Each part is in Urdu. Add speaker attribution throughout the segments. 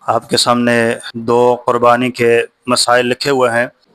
Speaker 1: آپ کے سامنے دو قربانی کے مسائل لکھے ہوئے ہیں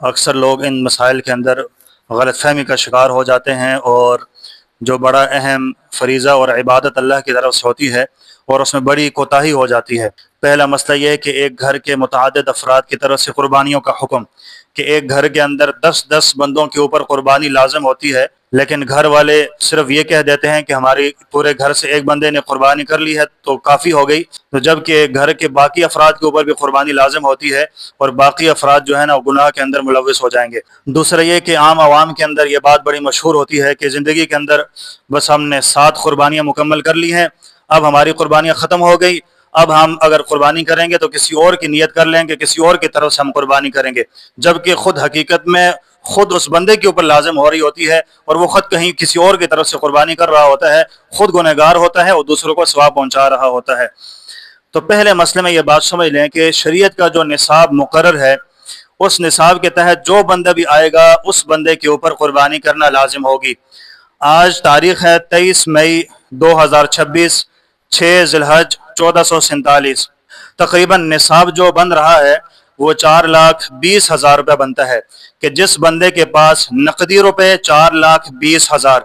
Speaker 1: اکثر لوگ ان مسائل کے اندر غلط فہمی کا شکار ہو جاتے ہیں اور جو بڑا اہم فریضہ اور عبادت اللہ کی طرف سے ہوتی ہے اور اس میں بڑی کوتاہی ہو جاتی ہے۔ پہلا مسئلہ یہ ہے کہ ایک گھر کے متعدد افراد کی طرف سے قربانیوں کا حکم، کہ ایک گھر کے اندر 10 بندوں کے اوپر قربانی لازم ہوتی ہے، لیکن گھر والے صرف یہ کہہ دیتے ہیں کہ ہماری پورے گھر سے ایک بندے نے قربانی کر لی ہے تو کافی ہو گئی، تو جب کہ گھر کے باقی افراد کے اوپر بھی قربانی لازم ہوتی ہے اور باقی افراد جو ہے نا وہ گناہ کے اندر ملوث ہو جائیں گے۔ دوسرا یہ کہ عام عوام کے اندر یہ بات بڑی مشہور ہوتی ہے کہ زندگی کے اندر بس ہم نے 7 قربانیاں مکمل کر لی ہیں، اب ہماری قربانیاں ختم ہو گئی، اب ہم اگر قربانی کریں گے تو کسی اور کی نیت کر لیں گے، کسی اور کی طرف سے ہم قربانی کریں گے، جبکہ خود حقیقت میں خود اس بندے کے اوپر لازم ہو رہی ہوتی ہے اور وہ خود کہیں کسی اور کی طرف سے قربانی کر رہا ہوتا ہے، خود گنہگار ہوتا ہے اور دوسروں کو ثواب پہنچا رہا ہوتا ہے۔ تو پہلے مسئلے میں یہ بات سمجھ لیں کہ شریعت کا جو نصاب مقرر ہے، اس نصاب کے تحت جو بندہ بھی آئے گا اس بندے کے اوپر قربانی کرنا لازم ہوگی۔ آج تاریخ ہے 23 مئی 2026، 6 ذی الحج 1447۔ تقریباً نصاب جو بن رہا ہے وہ 4,20,000 روپے بنتا ہے، کہ جس بندے کے پاس نقدی روپے 4,20,000،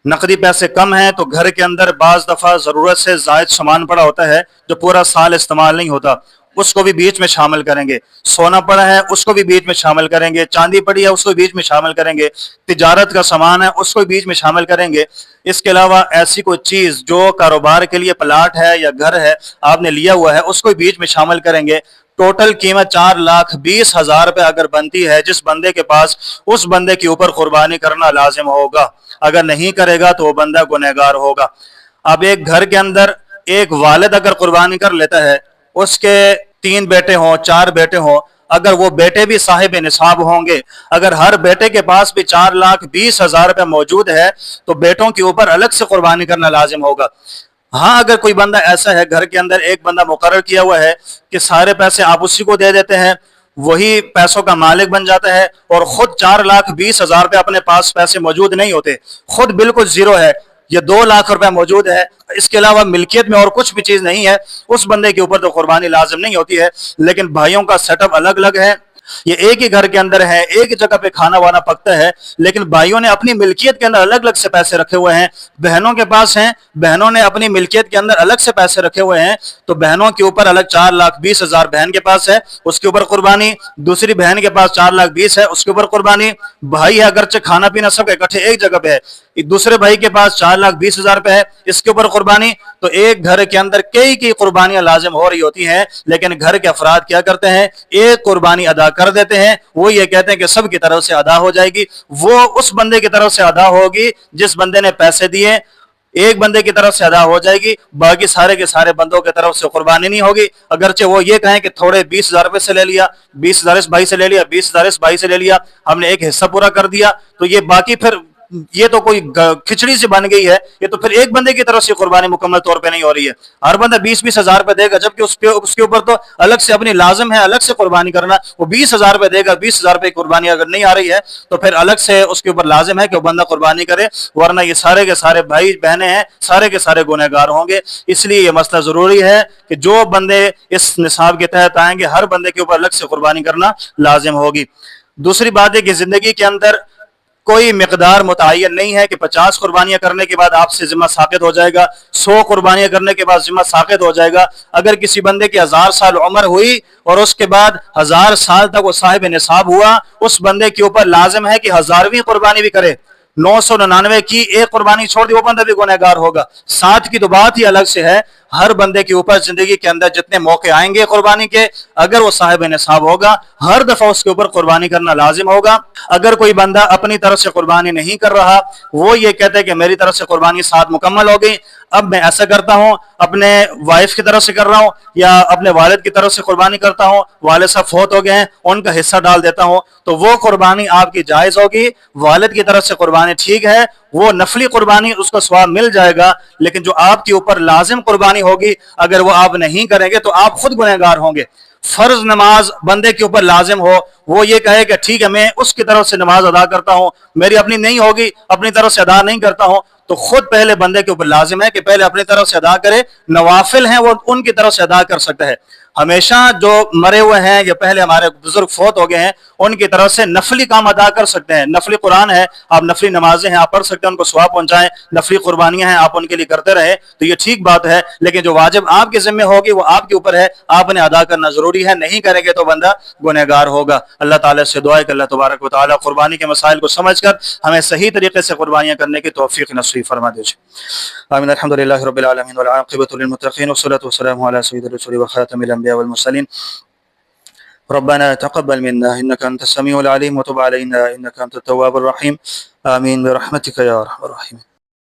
Speaker 1: نقدی پیسے کم ہیں تو گھر کے اندر بعض دفعہ ضرورت سے زائد سامان پڑا ہوتا ہے جو پورا سال استعمال نہیں ہوتا، اس کو بھی بیچ میں شامل کریں گے۔ سونا پڑا ہے اس کو بھی بیچ میں شامل کریں گے، چاندی پڑی ہے اس کو بھی بیچ میں شامل کریں گے، تجارت کا سامان ہے اس کو بھی بیچ میں شامل کریں گے۔ اس کے علاوہ ایسی کوئی چیز جو کاروبار کے لیے پلاٹ ہے یا گھر ہے آپ نے لیا ہوا ہے اس کو بھی بیچ میں شامل کریں گے۔ ٹوٹل قیمت 4,20,000 روپے اگر بنتی ہے، جس بندے کے پاس اس بندے کے اوپر قربانی کرنا لازم ہوگا، اگر نہیں کرے گا تو وہ بندہ گنہگار ہوگا۔ اب ایک گھر کے اندر ایک والد اگر قربانی کر لیتا ہے، اس کے 3 بیٹے ہوں 4 بیٹے ہوں، اگر وہ بیٹے بھی صاحب نصاب ہوں گے، اگر ہر بیٹے کے پاس بھی 4,20,000 روپے موجود ہے تو بیٹوں کے اوپر الگ سے قربانی کرنا لازم ہوگا۔ ہاں اگر کوئی بندہ ایسا ہے گھر کے اندر ایک بندہ مقرر کیا ہوا ہے کہ سارے پیسے آپ اسی کو دے دیتے ہیں، وہی پیسوں کا مالک بن جاتا ہے اور خود 4,20,000 روپے اپنے پاس پیسے موجود نہیں ہوتے، خود بالکل زیرو ہے، یہ 2 لاکھ روپے موجود ہے، اس کے علاوہ ملکیت میں اور کچھ بھی چیز نہیں ہے، اس بندے کے اوپر تو قربانی لازم نہیں ہوتی ہے۔ لیکن بھائیوں کا سیٹ اپ الگ الگ ہے، یہ ایک ہی گھر کے اندر ہے، ایک جگہ پہ کھانا وانا پکتا ہے، لیکن بھائیوں نے اپنی ملکیت کے اندر الگ الگ سے پیسے رکھے ہوئے ہیں، بہنوں کے پاس ہیں، بہنوں نے اپنی ملکیت کے اندر الگ سے پیسے رکھے ہوئے ہیں، تو بہنوں کے اوپر الگ 4,20,000 بہن کے پاس ہے اس کے اوپر قربانی، دوسری بہن کے پاس 4,20,000 ہے اس کے اوپر قربانی، بھائی ہے اگرچہ کھانا پینا سب اکٹھے ایک جگہ پہ ہے، دوسرے بھائی کے پاس 4,20,000 روپے ہے اس کے اوپر قربانی، تو ایک گھر کے اندر کئی قربانیاں لازم ہو رہی ہوتی ہیں، لیکن گھر کے افراد کیا کرتے ہیں، ایک قربانی ادا کر دیتے ہیں، وہ یہ کہتے ہیں کہ سب کی طرف سے ادا ہو جائے گی، وہ اس بندے کی طرف سے ادا ہوگی جس بندے نے پیسے دیے، ایک بندے کی طرف سے ادا ہو جائے گی، باقی سارے کے سارے بندوں کی طرف سے قربانی نہیں ہوگی، اگرچہ وہ یہ کہیں کہ تھوڑے 20,000 روپے سے لے لیا، 20,000 اس بھائی سے لے لیا، 20,000 اس بھائی سے لے لیا، ہم نے ایک حصہ پورا کر دیا، تو یہ باقی پھر یہ تو کوئی کھچڑی سے بن گئی ہے، یہ تو پھر ایک بندے کی طرف سے قربانی مکمل طور پہ نہیں ہو رہی ہے، ہر بندہ 20,000 روپے دے گا، جبکہ اس کے اوپر تو الگ سے اپنی لازم ہے الگ سے قربانی کرنا، وہ 20,000 روپے دے گا، 20,000 روپے قربانی اگر نہیں آ رہی ہے تو پھر الگ سے اس کے اوپر لازم ہے کہ وہ بندہ قربانی کرے، ورنہ یہ سارے کے سارے بھائی بہنیں ہیں، سارے کے سارے گنہگار ہوں گے۔ اس لیے یہ مسئلہ ضروری ہے کہ جو بندے اس نصاب کے تحت آئیں گے ہر بندے کے اوپر الگ سے قربانی کرنا لازم ہوگی۔ دوسری بات ہے کہ زندگی کے اندر کوئی مقدار متعین نہیں ہے کہ 50 قربانیاں کرنے کے بعد آپ سے ذمہ ساقط ہو جائے گا، 100 قربانیاں کرنے کے بعد ذمہ ساقط ہو جائے گا۔ اگر کسی بندے کی 1000 سال عمر ہوئی اور اس کے بعد 1000 سال تک وہ صاحب نصاب ہوا، اس بندے کے اوپر لازم ہے کہ 1000ویں قربانی بھی کرے، 999 کی ایک قربانی چھوڑ دی وہ بندہ بھی گنہگار ہوگا، 7 کی تو بات ہی الگ سے ہے۔ ہر بندے کے اوپر زندگی کے اندر جتنے موقع آئیں گے قربانی کے، اگر وہ صاحب نصاب ہوگا ہر دفعہ اس کے اوپر قربانی کرنا لازم ہوگا۔ اگر کوئی بندہ اپنی طرف سے قربانی نہیں کر رہا، وہ یہ کہتا ہے کہ میری طرف سے قربانی 7 مکمل ہو گئی، اب میں ایسا کرتا ہوں اپنے وائف کی طرف سے کر رہا ہوں یا اپنے والد کی طرف سے قربانی کرتا ہوں، والد صاحب فوت ہو گئے ہیں ان کا حصہ ڈال دیتا ہوں، تو وہ قربانی آپ کی جائز ہوگی، والد کی طرف سے قربانی ٹھیک ہے، وہ نفلی قربانی اس کو ثواب مل جائے گا، لیکن جو آپ کے اوپر لازم قربانی ہوگی اگر وہ آپ نہیں کریں گے تو آپ خود گنہگار ہوں گے۔ فرض نماز بندے کے اوپر لازم ہو، وہ یہ کہے کہ ٹھیک ہے میں اس کی طرف سے نماز ادا کرتا ہوں، میری اپنی نہیں ہوگی اپنی طرف سے ادا نہیں کرتا ہوں، تو خود پہلے بندے کے اوپر لازم ہے کہ پہلے اپنی طرف سے ادا کرے. نوافل ہیں وہ ان کی طرف سے ادا کر سکتا ہے. ہمیشہ جو مرے ہوئے ہیں یا پہلے ہمارے بزرگ فوت ہو گئے ہیں ان کی طرف سے نفلی کام ادا کر سکتے ہیں. نفلی قرآن ہے, آپ نفلی نمازیں ہیں آپ پڑھ سکتے ہیں, ان کو ثواب پہنچائیں. نفلی قربانیاں ہیں آپ ان کے لیے کرتے رہیں, تو یہ ٹھیک بات ہے. لیکن جو واجب آپ کے ذمہ ہوگی وہ آپ کے اوپر ہے, آپ نے ادا کرنا ضروری ہے. نہیں کریں گے تو بندہ گنہگار ہوگا. اللہ تعالیٰ سے دعا ہے کہ اللہ تبارک و تعالیٰ قربانی کے مسائل کو سمجھ کر ہمیں صحیح طریقے سے قربانیاں کرنے کی توفیق نصیب فرما دیجیے. آمین. الحمدللہ رب العالمین والعاقبۃ للمتقین والصلاۃ والسلام علی سید الرسول وخاتم الانبیاء والمرسلین. ربنا تقبل منا انك انت السميع العليم وتب علينا انك انت التواب الرحيم. آمين برحمتك يا ارحم الراحمين.